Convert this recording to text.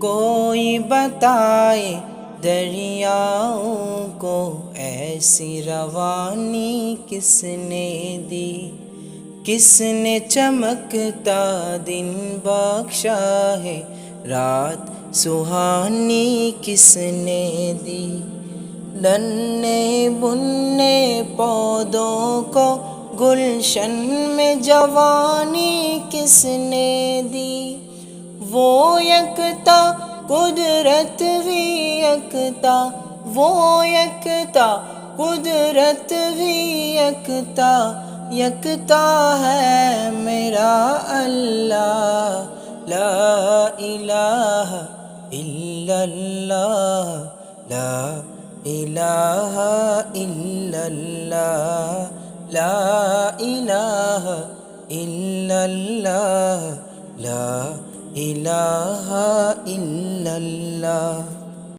کوئی بتائے دریاؤں کو ایسی روانی کس نے دی، کس نے چمکتا دن بخشا ہے، رات سہانی کس نے دی۔ ننھے بننے پودوں کو گلشن میں جوانی کس نے دی، وہ یکتا قدرت بھی یکتا، وہ یکتا قدرت بھی یکتا، یکتا ہے میرا اللہ، لا الہ الا اللہ، لا الہ الا اللہ، لا الہ الا اللہ، لا الہ الا اللہ۔